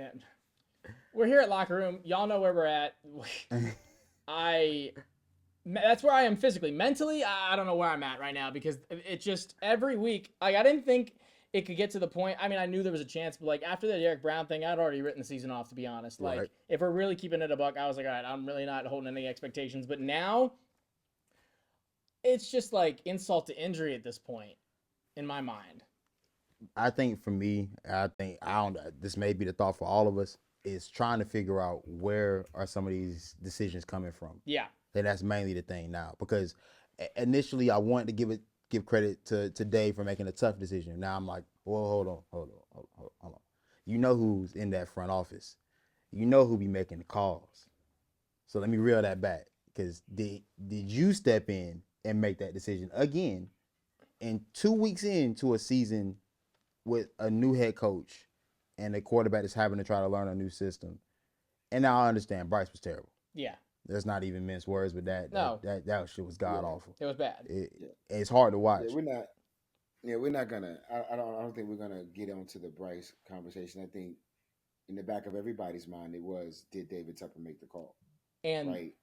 Man, we're here at Locker Room. Y'all know where we're at. That's where I am physically. Mentally, I don't know where I'm at right now because it just every week. Like I didn't think it could get to the point. I mean, I knew there was a chance, but like after the Derek Brown thing, I'd already written the season off. To be honest, like Right. if we're really keeping it a buck, I was like, all right, I'm really not holding any expectations. But now, it's just like insult to injury at this point, in my mind. I think for me, I don't. This may be the thought for all of us is trying to figure out where are some of these decisions coming from. Yeah, And that's mainly the thing now because initially I wanted to give credit to Dave for making a tough decision. Now I'm like, well, hold on. You know who's in that front office. You know who be making the calls. So let me reel that back because did you step in and make that decision again? And 2 weeks into a season with a new head coach and a quarterback that's having to try to learn a new system. And now I understand Bryce was terrible. yeah, There's not even mince words with that. No. That shit was god Yeah. awful. it was bad. Yeah. It's hard to watch. Yeah, we're not. Yeah, we're not gonna. I don't think we're gonna get onto the Bryce conversation. I think in the back of everybody's mind, it was did David Tepper make the call? And Right.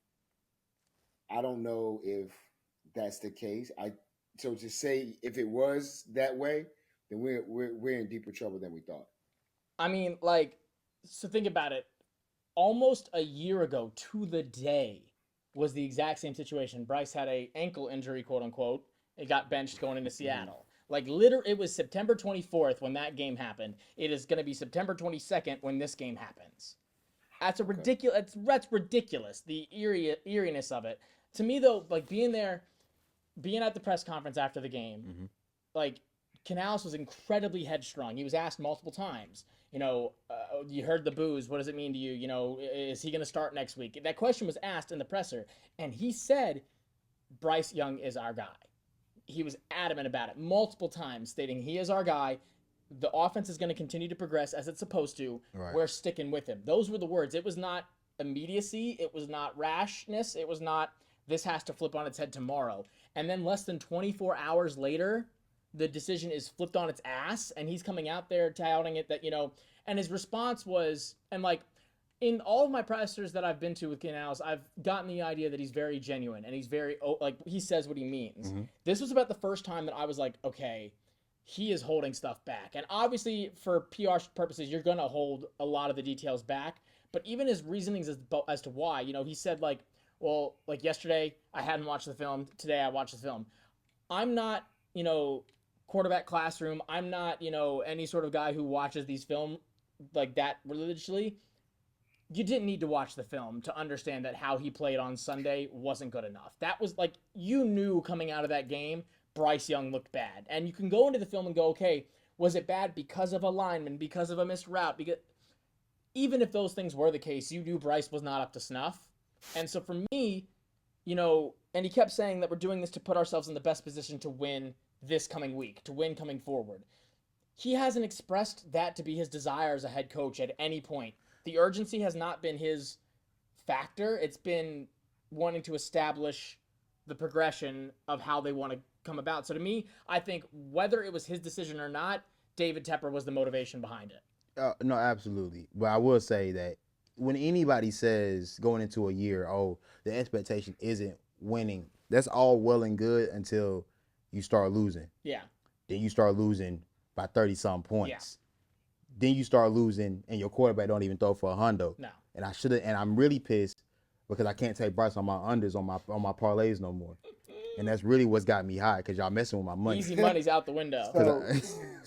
I don't know if that's the case. So to say if it was that way, then we're in deeper trouble than we thought. I mean, like, so think about it. Almost a year ago to the day was the exact same situation. Bryce had a ankle injury, quote unquote. It got benched going into Seattle. Like literally, it was September 24th when that game happened. It is going to be September 22nd when this game happens. That's a ridiculous. That's ridiculous. The eeriness of it. To me, though, like being there, being at the press conference after the game, like Canales was incredibly headstrong. He was asked multiple times. You heard the boos. What does it mean to you? Is he going to start next week? That question was asked in the presser, and he said, "Bryce Young is our guy." He was adamant about it multiple times, stating he is our guy. The offense is going to continue to progress as it's supposed to. Right. We're sticking with him. Those were the words. It was not immediacy. It was not rashness. It was not this has to flip on its head tomorrow. And then less than 24 hours later, the decision is flipped on its ass, and he's coming out there touting it that, and his response was, and like, in all of my pressers that I've been to with Canales, I've gotten the idea that he's very genuine, and he's very, like, he says what he means. This was about the first time that I was like, okay, he is holding stuff back. And obviously, for PR purposes, you're going to hold a lot of the details back, but even his reasonings as to why, he said, like, well, like yesterday, I hadn't watched the film. Today, I watched the film. I'm not, quarterback classroom. I'm not, any sort of guy who watches these film like that religiously. You didn't need to watch the film to understand that how he played on Sunday wasn't good enough. That was like, you knew coming out of that game, Bryce Young looked bad. And you can go into the film and go, okay, was it bad because of a lineman, because of a missed route? Because even if those things were the case, you knew Bryce was not up to snuff. And so for me, and he kept saying that we're doing this to put ourselves in the best position to win this coming week, to win coming forward. He hasn't expressed that to be his desire as a head coach at any point. The urgency has not been his factor. It's been wanting to establish the progression of how they want to come about. So to me, I think whether it was his decision or not, David Tepper was the motivation behind it. No, absolutely. But I will say that when anybody says going into a year, oh, the expectation isn't winning, that's all well and good until you start losing. Yeah. Then you start losing by 30-some points. Yeah. Then you start losing, and your quarterback don't even throw for a hundo. No. And I should have. And I'm really pissed because I can't take Bryce on my unders on my parlays no more. And that's really what's got me high because y'all messing with my money. Easy money's out the window.